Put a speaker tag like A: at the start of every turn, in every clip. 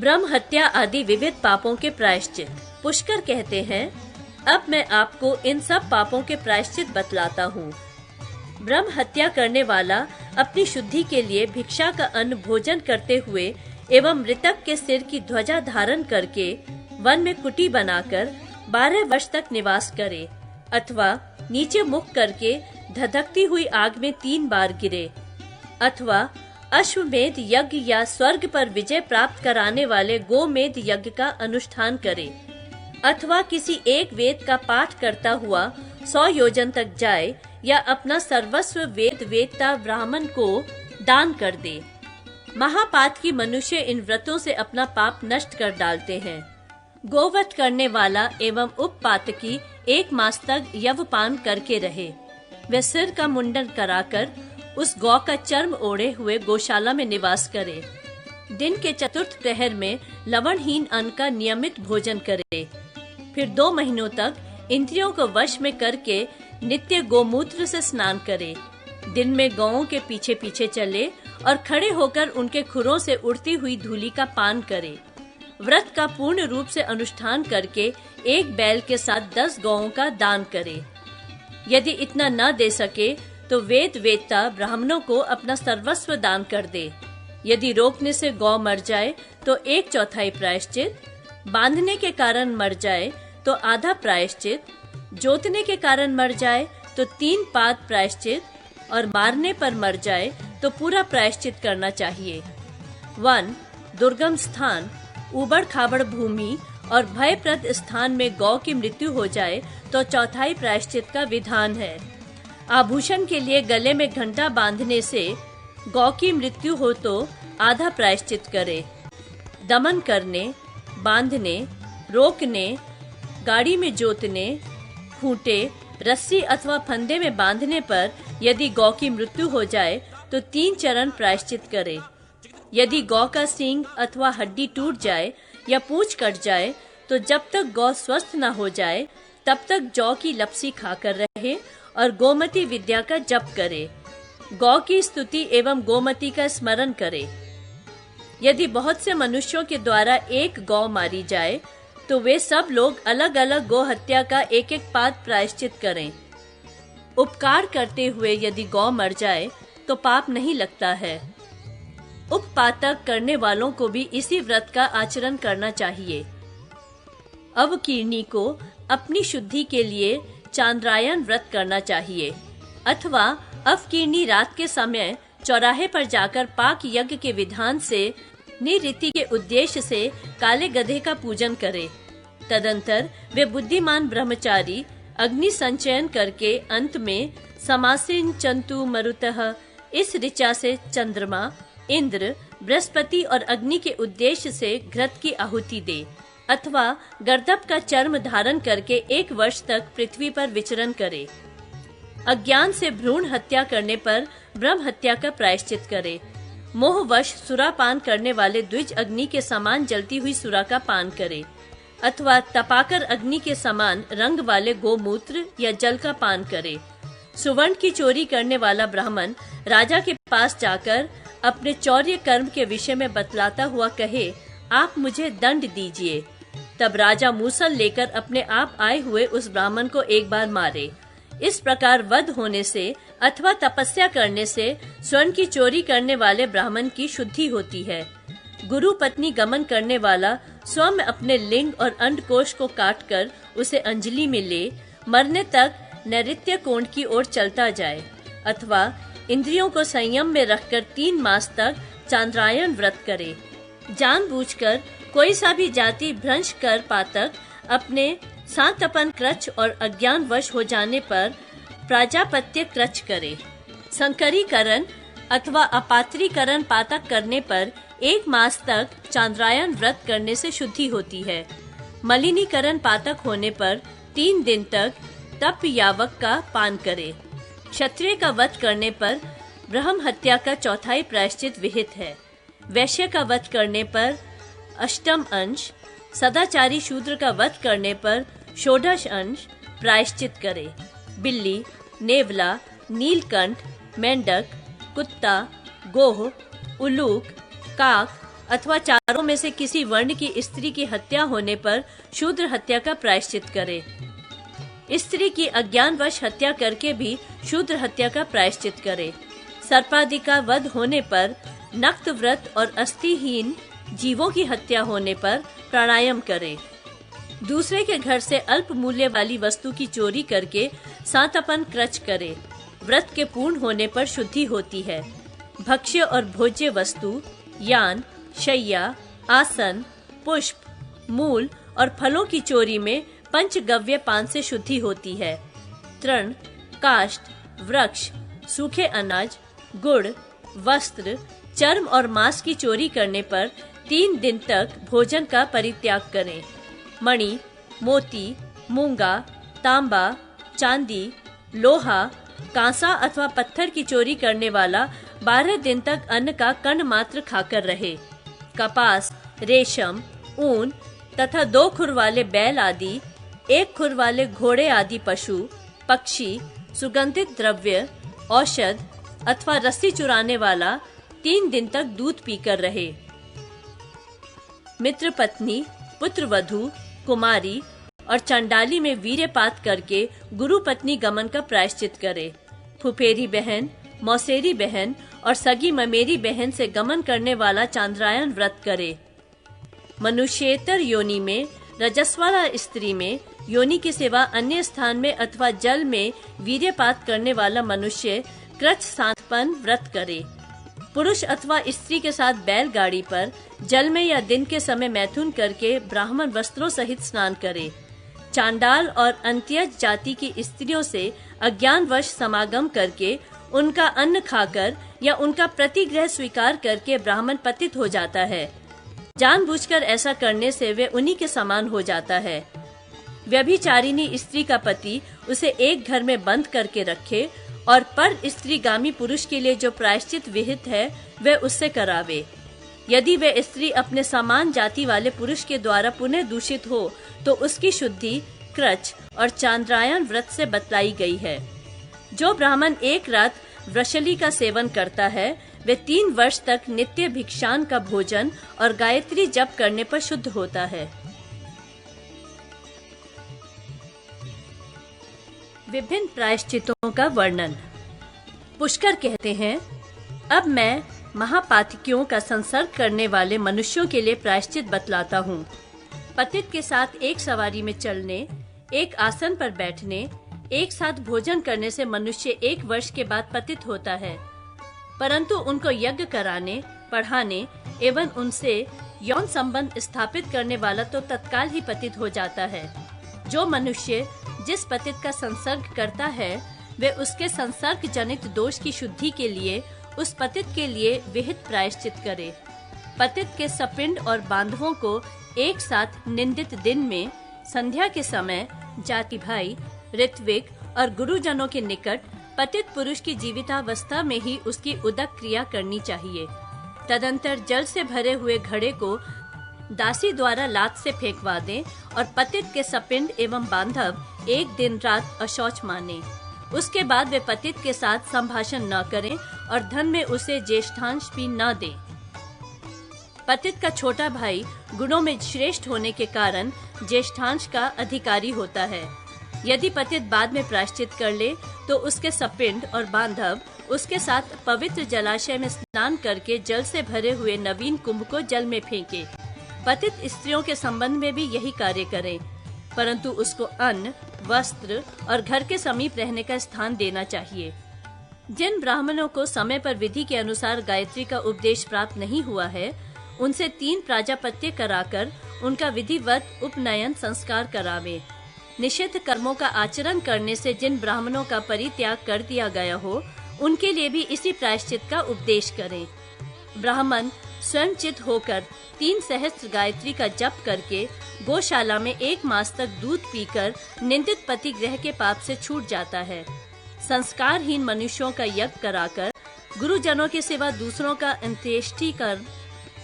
A: ब्रह्म हत्या आदि विविध पापों के प्रायश्चित। पुष्कर कहते हैं, अब मैं आपको इन सब पापों के प्रायश्चित बतलाता हूँ। ब्रह्म हत्या करने वाला अपनी शुद्धि के लिए भिक्षा का अन्न भोजन करते हुए एवं मृतक के सिर की ध्वजा धारण करके वन में कुटी बनाकर 12 वर्ष तक निवास करे, अथवा नीचे मुख करके धधकती हुई आग में 3 बार गिरे, अथवा अश्वमेध यज्ञ या स्वर्ग पर विजय प्राप्त कराने वाले गोमेध यज्ञ का अनुष्ठान करे, अथवा किसी एक वेद का पाठ करता हुआ 100 योजन तक जाए या अपना सर्वस्व वेद वेदता ब्राह्मण को दान कर दे। महापातकी मनुष्य इन व्रतों से अपना पाप नष्ट कर डालते हैं। गोवध करने वाला एवं उपपातकी 1 मास तक यवपान करके रहे। वे सिर का मुंडन कराकर उस गौ का चर्म ओढ़े हुए गौशाला में निवास करे। दिन के चतुर्थ प्रहर में लवणहीन अन्न का नियमित भोजन करे। फिर 2 महीनों तक इंद्रियों को वश में करके नित्य गोमूत्र से स्नान करे। दिन में गौओं के पीछे पीछे चले और खड़े होकर उनके खुरों से उड़ती हुई धूलि का पान करे। व्रत का पूर्ण रूप से अनुष्ठान करके 1 बैल के साथ 10 गौओं का दान करे। यदि इतना न दे सके तो वेद वेदता ब्राह्मणों को अपना सर्वस्व दान कर दे। यदि रोकने से गौ मर जाए तो 1/4 प्रायश्चित, बांधने के कारण मर जाए तो आधा प्रायश्चित, जोतने के कारण मर जाए तो 3 पाद प्रायश्चित और मारने पर मर जाए तो पूरा प्रायश्चित करना चाहिए। 1. दुर्गम स्थान, उबड़ खाबड़ भूमि और भयप्रद स्थान में गौ की मृत्यु हो जाए तो 1/4 प्रायश्चित का विधान है। आभूषण के लिए गले में घंटा बांधने से गौ की मृत्यु हो तो आधा प्रायश्चित करे। दमन करने, बांधने, रोकने, गाड़ी में जोतने, खूंटे, रस्सी अथवा फंदे में बांधने पर यदि गौ की मृत्यु हो जाए तो 3 चरण प्रायश्चित करे। यदि गौ का सींग अथवा हड्डी टूट जाए या पूंछ कट जाए तो जब तक गौ स्वस्थ न हो जाए तब तक जौ की लपसी खाकर रहे और गोमती विद्या का जप करे। गौ की स्तुति एवं गोमती का स्मरण करे। यदि बहुत से मनुष्यों के द्वारा 1 गौ मारी जाए तो वे सब लोग अलग अलग गौ हत्या का 1-1 पाद प्रायश्चित करें। उपकार करते हुए यदि गौ मर जाए तो पाप नहीं लगता है। उपपातक करने वालों को भी इसी व्रत का आचरण करना चाहिए। अवकीर्णी को अपनी शुद्धि के लिए चांद्रायन व्रत करना चाहिए, अथवा अवकीर्णी रात के समय चौराहे पर जाकर पाक यज्ञ के विधान से निरीति के उद्देश्य से काले गधे का पूजन करे। तदंतर वे बुद्धिमान ब्रह्मचारी अग्नि संचयन करके अंत में समासिन चंतु मरुतः इस ऋचा से चंद्रमा, इंद्र, बृहस्पति और अग्नि के उद्देश्य से घृत की आहुति दे, अथवा गर्दभ का चर्म धारण करके 1 वर्ष तक पृथ्वी पर विचरण करे। अज्ञान से भ्रूण हत्या करने पर ब्रह्म हत्या का प्रायश्चित करे। मोहवश सुरापान करने वाले द्विज अग्नि के समान जलती हुई सुरा का पान करे, अथवा तपाकर अग्नि के समान रंग वाले गोमूत्र या जल का पान करे। सुवर्ण की चोरी करने वाला ब्राह्मण राजा के पास जाकर अपने चौर्य कर्म के विषय में बतलाता हुआ कहे, आप मुझे दंड दीजिए। तब राजा मूसल लेकर अपने आप आए हुए उस ब्राह्मण को 1 बार मारे। इस प्रकार वध होने से अथवा तपस्या करने से स्वर्ण की चोरी करने वाले ब्राह्मण की शुद्धि होती है। गुरु पत्नी गमन करने वाला स्वयं अपने लिंग और अंडकोश को काटकर उसे अंजलि में ले मरने तक नैऋत्य कोण की ओर चलता जाए, अथवा इंद्रियों को संयम में रखकर 3 मास तक चांद्रायन व्रत करे। जानबूझकर कोई सा भी जाति भ्रंश कर पातक अपने सांतपन क्रच और अज्ञानवश हो जाने पर प्राजापत्य क्रच करे। संकरीकरण अथवा अपात्रीकरण पातक करने पर 1 मास तक चांद्रायन व्रत करने से शुद्धि होती है। मलिनीकरण पातक होने पर 3 दिन तक तप यावक का पान करे। क्षत्रिय का वध करने पर ब्रह्म हत्या का 1/4 प्रायश्चित विहित है। वैश्य का वध करने पर 8म अंश, सदाचारी शूद्र का वध करने पर 16 अंश प्रायश्चित करे। बिल्ली, नेवला, नीलकंठ, मेंढक, कुत्ता, गोह, उल्लूक, काक, अथवा चारों में से किसी वर्ण की स्त्री की हत्या होने पर शूद्र हत्या का प्रायश्चित करे। स्त्री की अज्ञानवश हत्या करके भी शूद्र हत्या का प्रायश्चित करे। सर्पादि का वध होने पर, नक्त व्रत और अस्थिहीन जीवों की हत्या होने पर प्राणायाम करे। दूसरे के घर से अल्प मूल्य वाली वस्तु की चोरी करके सांतापन क्रच करे। व्रत के पूर्ण होने पर शुद्धि होती है। भक्ष्य और भोज्य वस्तु, यान, शैया, आसन, पुष्प, मूल और फलों की चोरी में पंचगव्य पान से शुद्धि होती है। तृण, काष्ठ, वृक्ष, सूखे अनाज, गुड़, वस्त्र, चर्म और मांस की चोरी करने पर 3 दिन तक भोजन का परित्याग करें। मणि, मोती, मूंगा, तांबा, चांदी, लोहा, कांसा अथवा पत्थर की चोरी करने वाला 12 दिन तक अन्न का कण मात्र खाकर रहे। कपास, रेशम, ऊन तथा 2 खुर वाले बैल आदि, 1 खुर वाले घोड़े आदि पशु, पक्षी, सुगंधित द्रव्य, औषध अथवा रस्सी चुराने वाला 3 दिन तक दूध पीकर रहे। मित्र पत्नी, पुत्र वधू, कुमारी और चंडाली में वीर्यपात करके गुरु पत्नी गमन का प्रायश्चित करे। फुफेरी बहन, मौसेरी बहन और सगी ममेरी बहन से गमन करने वाला चांद्रायन व्रत करे। मनुष्येतर योनि में, रजस्वला स्त्री में, योनि के सिवा अन्य स्थान में अथवा जल में वीर्यपात करने वाला मनुष्य कृच सांतपन व्रत करे। पुरुष अथवा स्त्री के साथ बैलगाड़ी पर जल में या दिन के समय मैथुन करके ब्राह्मण वस्त्रों सहित स्नान करे। चांडाल और अंत्यज जाति की स्त्रियों से अज्ञानवश समागम करके उनका अन्न खाकर या उनका प्रतिग्रह स्वीकार करके ब्राह्मण पतित हो जाता है। जानबूझकर ऐसा करने से वे उन्हीं के समान हो जाता है। व्यभिचारिणी स्त्री का पति उसे एक घर में बंद करके रखे और पर स्त्रीगामी पुरुष के लिए जो प्रायश्चित विहित है वे उससे करावे। यदि वे स्त्री अपने समान जाति वाले पुरुष के द्वारा पुनः दूषित हो तो उसकी शुद्धि कृच और चांद्रायन व्रत से बतलाई गई है। जो ब्राह्मण एक रात वृषली का सेवन करता है वे 3 वर्ष तक नित्य भिक्षान का भोजन और गायत्री जप करने पर शुद्ध होता है। विभिन्न प्रायश्चितों का वर्णन। पुष्कर कहते हैं, अब मैं महापातकियों का संसर्ग करने वाले मनुष्यों के लिए प्रायश्चित बतलाता हूँ। पतित के साथ एक सवारी में चलने, एक आसन पर बैठने, एक साथ भोजन करने से मनुष्य 1 वर्ष के बाद पतित होता है, परंतु उनको यज्ञ कराने, पढ़ाने एवं उनसे यौन संबंध स्थापित करने वाला तो तत्काल ही पतित हो जाता है। जो मनुष्य जिस पतित का संसर्ग करता है वे उसके संसर्ग जनित दोष की शुद्धि के लिए उस पतित के लिए विहित प्रायश्चित करे। पतित के सपिंड और बांधवों को एक साथ निंदित दिन में संध्या के समय जाति भाई, ऋत्विक और गुरुजनों के निकट पतित पुरुष की जीवितावस्था में ही उसकी उदक क्रिया करनी चाहिए। तदंतर जल से भरे हुए घड़े को दासी द्वारा लात से फेंकवा दें और पतित के सपिंड एवं बांधव एक दिन रात अशौच माने। उसके बाद वे पतित के साथ संभाषण न करें और धन में उसे ज्येष्ठांश भी न दें। पतित का छोटा भाई गुणों में श्रेष्ठ होने के कारण ज्येष्ठांश का अधिकारी होता है। यदि पतित बाद में प्रायश्चित कर ले तो उसके सपिंड और बांधव उसके साथ पवित्र जलाशय में स्नान करके जल से भरे हुए नवीन कुंभ को जल में फेंके। पतित स्त्रियों के संबंध में भी यही कार्य करें, परंतु उसको अन्न, वस्त्र और घर के समीप रहने का स्थान देना चाहिए। जिन ब्राह्मणों को समय पर विधि के अनुसार गायत्री का उपदेश प्राप्त नहीं हुआ है, उनसे 3 प्राजापत्य कराकर उनका विधिवत उपनयन संस्कार करावे। निषिद्ध कर्मों का आचरण करने से जिन ब्राह्मणों का परित्याग कर दिया गया हो, उनके लिए भी इसी प्रायश्चित का उपदेश करें। ब्राह्मण स्वयं चित होकर 3 सहस्त्र गायत्री का जप करके गौशाला में 1 मास तक दूध पीकर निंदित पति ग्रह के पाप से छूट जाता है। संस्कारहीन मनुष्यों का यज्ञ कराकर, गुरुजनों के सिवा दूसरों का अंत्येष्टि कर्म,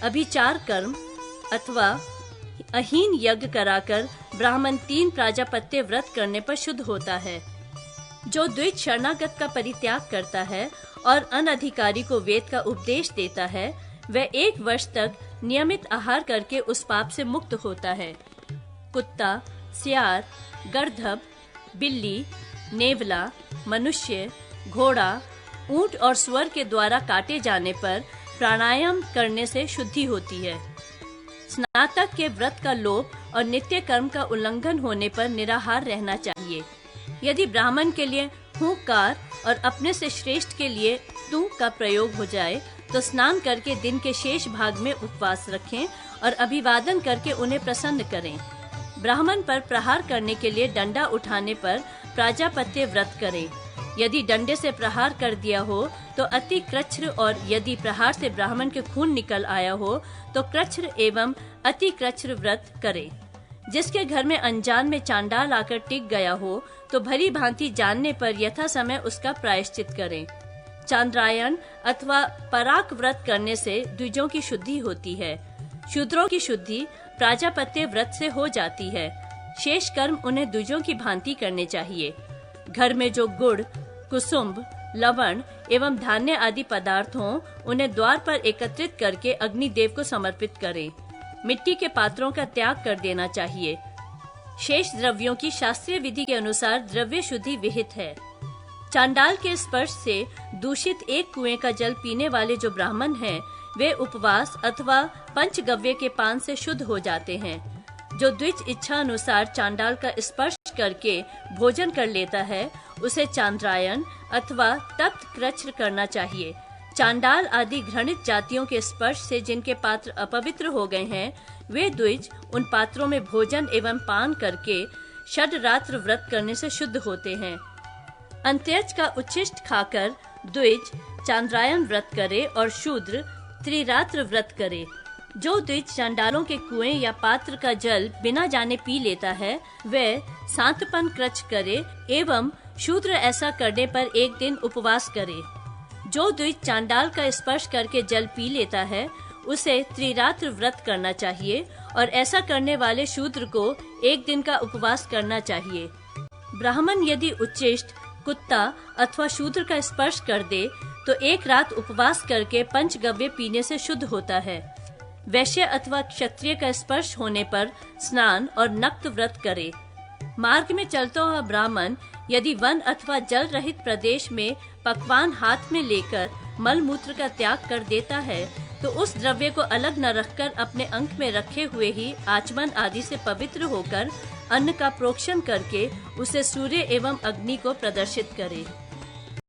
A: अभिचार कर्म अथवा अहीन यज्ञ कराकर ब्राह्मण 3 प्राजापत्य व्रत करने पर शुद्ध होता है। जो द्विज शरणागत का परित्याग करता है और अनधिकारी को वेद का उपदेश देता है, वह 1 वर्ष तक नियमित आहार करके उस पाप से मुक्त होता है। कुत्ता, सियार, गर्थब, बिल्ली, नेवला, मनुष्य, घोड़ा, ऊंट और सुअर के द्वारा काटे जाने पर प्राणायाम करने से शुद्धि होती है। स्नातक के व्रत का लोप और नित्य कर्म का उल्लंघन होने पर निराहार रहना चाहिए। यदि ब्राह्मण के लिए हुंकार और अपने से श्रेष्ठ के लिए तू का प्रयोग हो जाए तो स्नान करके दिन के शेष भाग में उपवास रखें और अभिवादन करके उन्हें प्रसन्न करें। ब्राह्मण पर प्रहार करने के लिए डंडा उठाने पर प्राजापत्य व्रत करें। यदि डंडे से प्रहार कर दिया हो तो अति कृच्छ्र, और यदि प्रहार से ब्राह्मण के खून निकल आया हो तो कृच्छ्र एवं अति कृच्छ्र व्रत करे। जिसके घर में अनजान में चांडाल आकर टिक गया हो तो भली भांति जानने पर यथा समय उसका प्रायश्चित करें। चांद्रायण अथवा पराक व्रत करने से द्विजों की शुद्धि होती है। शूद्रों की शुद्धि प्राजापत्य व्रत से हो जाती है। शेष कर्म उन्हें द्विजों की भांति करने चाहिए। घर में जो गुड़, कुसुम्भ, लवण एवं धान्य आदि पदार्थ हों, उन्हें द्वार पर एकत्रित करके अग्निदेव को समर्पित करें। मिट्टी के पात्रों का त्याग कर देना चाहिए। शेष द्रव्यों की शास्त्रीय विधि के अनुसार द्रव्य शुद्धि विहित है। चांडाल के स्पर्श से दूषित एक कुएं का जल पीने वाले जो ब्राह्मण हैं, वे उपवास अथवा पंचगव्य के पान से शुद्ध हो जाते हैं। जो द्विज इच्छा अनुसार चांडाल का स्पर्श करके भोजन कर लेता है, उसे चांद्रायण अथवा तप्त कृच्छ्र करना चाहिए। चांडाल आदि घृणित जातियों के स्पर्श से जिनके पात्र अपवित्र हो गए हैं, वे द्विज उन पात्रों में भोजन एवं पान करके षड्रात्र व्रत करने से शुद्ध होते हैं। अंत्यज का उच्छिष्ट खाकर द्विज चांद्रायण व्रत करे और शूद्र त्रिरात्र व्रत करे। जो द्विज चांडालों के कुएं या पात्र का जल बिना जाने पी लेता है, वह सांतपन कृच्छ करे एवं शूद्र ऐसा करने पर एक दिन उपवास करे। जो द्विज चांडाल का स्पर्श करके जल पी लेता है, उसे त्रिरात्र व्रत करना चाहिए और ऐसा करने वाले शूद्र को एक दिन का उपवास करना चाहिए। ब्राह्मण यदि उच्चिष्ट, कुत्ता अथवा शूद्र का स्पर्श कर दे तो एक रात उपवास करके पंचगव्य पीने से शुद्ध होता है। वैश्य अथवा क्षत्रिय का स्पर्श होने पर स्नान और नक्त व्रत करे। मार्ग में चलता हुआ ब्राह्मण यदि वन अथवा जल रहित प्रदेश में पकवान हाथ में लेकर मल मूत्र का त्याग कर देता है, तो उस द्रव्य को अलग न रखकर अपने अंक में रखे हुए ही आचमन आदि से पवित्र होकर अन्न का प्रोक्षण करके उसे सूर्य एवं अग्नि को प्रदर्शित करे।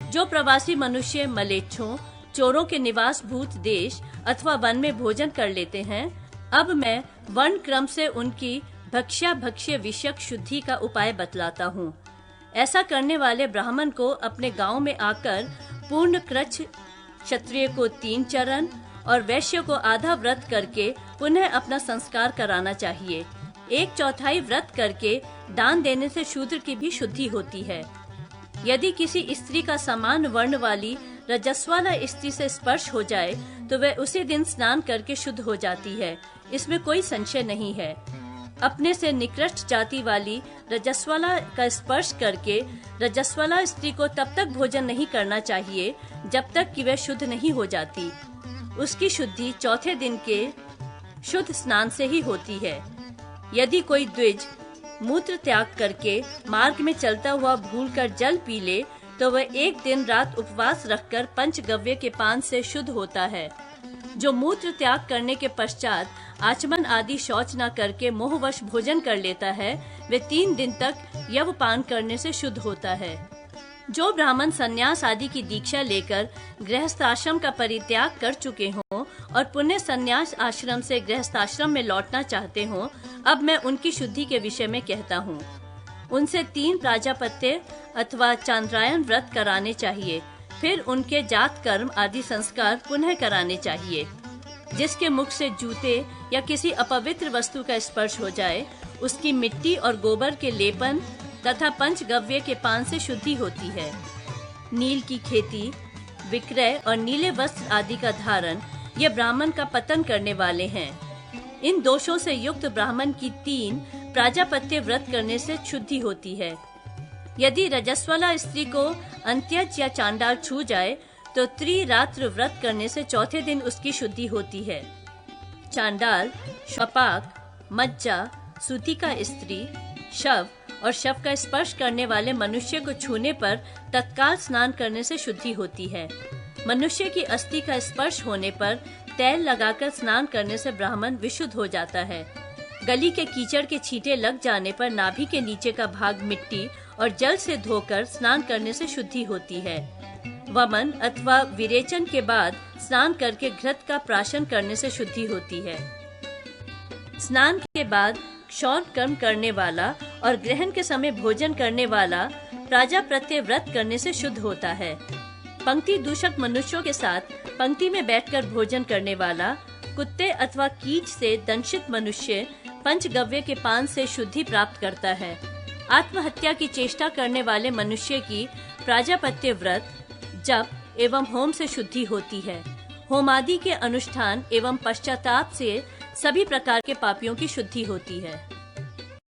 A: जो प्रवासी मनुष्य मलेच्छों, चोरों के निवास भूत देश अथवा वन में भोजन कर लेते हैं, अब मैं वर्ण क्रम से उनकी भक्ष्या भक्ष्य विषयक शुद्धि का उपाय बतलाता हूँ। ऐसा करने वाले ब्राह्मण को अपने गांव में आकर पूर्ण कृच्छ, क्षत्रिय को 3 चरण और वैश्य को आधा व्रत करके पुनः अपना संस्कार कराना चाहिए। 1/4 व्रत करके दान देने से शूद्र की भी शुद्धि होती है। यदि किसी स्त्री का समान वर्ण वाली रजस्वाला स्त्री से स्पर्श हो जाए तो वह उसी दिन स्नान करके शुद्ध हो जाती है, इसमें कोई संशय नहीं है। अपने से निकृष्ट जाति वाली रजस्वाला का स्पर्श करके रजस्वाला स्त्री को तब तक भोजन नहीं करना चाहिए जब तक कि वह शुद्ध नहीं हो जाती। उसकी शुद्धि चौथे दिन के शुद्ध स्नान से ही होती है। यदि कोई द्विज मूत्र त्याग करके मार्ग में चलता हुआ भूलकर जल पी ले तो वह एक दिन रात उपवास रखकर पंचगव्य के पान से शुद्ध होता है। जो मूत्र त्याग करने के पश्चात आचमन आदि शौच न करके मोहवश भोजन कर लेता है, वे 3 दिन तक यव पान करने से शुद्ध होता है। जो ब्राह्मण संन्यास आदि की दीक्षा लेकर गृहस्थाश्रम का परित्याग कर चुके हों और पुण्य संन्यास आश्रम से गृहस्थाश्रम में लौटना चाहते हों, अब मैं उनकी शुद्धि के विषय में कहता हूँ। उनसे 3 प्राजापत्य अथवा चांद्रायण व्रत कराने चाहिए, फिर उनके जात कर्म आदि संस्कार पुनः कराने चाहिए। जिसके मुख से जूते या किसी अपवित्र वस्तु का स्पर्श हो जाए, उसकी मिट्टी और गोबर के लेपन तथा पंचगव्य के पान से शुद्धि होती है। नील की खेती, विक्रय और नीले वस्त्र आदि का धारण ये ब्राह्मण का पतन करने वाले हैं। इन दोषों से युक्त ब्राह्मण की 3 प्राजापत्य व्रत करने से शुद्धि होती है। यदि रजस्वला स्त्री को अंत्यज या चांडाल छू जाए तो त्रिरात्र व्रत करने से चौथे दिन उसकी शुद्धि होती है। चांडाल, अपाक, मज्जा, सूती का स्त्री, शव और शव का स्पर्श करने वाले मनुष्य को छूने पर तत्काल स्नान करने से शुद्धि होती है। मनुष्य की अस्थि का स्पर्श होने पर तेल लगाकर स्नान करने से ब्राह्मण विशुद्ध हो जाता है। गली के कीचड़ के छींटे लग जाने पर नाभि के नीचे का भाग मिट्टी और जल से धोकर स्नान करने से शुद्धि होती है। वमन अथवा विरेचन के बाद स्नान करके घृत का प्राशन करने से शुद्धि होती है। स्नान के बाद क्षौर कर्म करने वाला और ग्रहण के समय भोजन करने वाला प्राजापत्य व्रत करने से शुद्ध होता है। पंक्ति दूषक मनुष्यों के साथ पंक्ति में बैठकर भोजन करने वाला, कुत्ते अथवा कीच से दंशित मनुष्य पंचगव्य के पान से शुद्धि प्राप्त करता है। आत्महत्या की चेष्टा करने वाले मनुष्य की प्राजापत्य व्रत, जप एवं होम से शुद्धि होती है। होमादि के अनुष्ठान एवं पश्चाताप से सभी प्रकार के पापियों की शुद्धि होती है।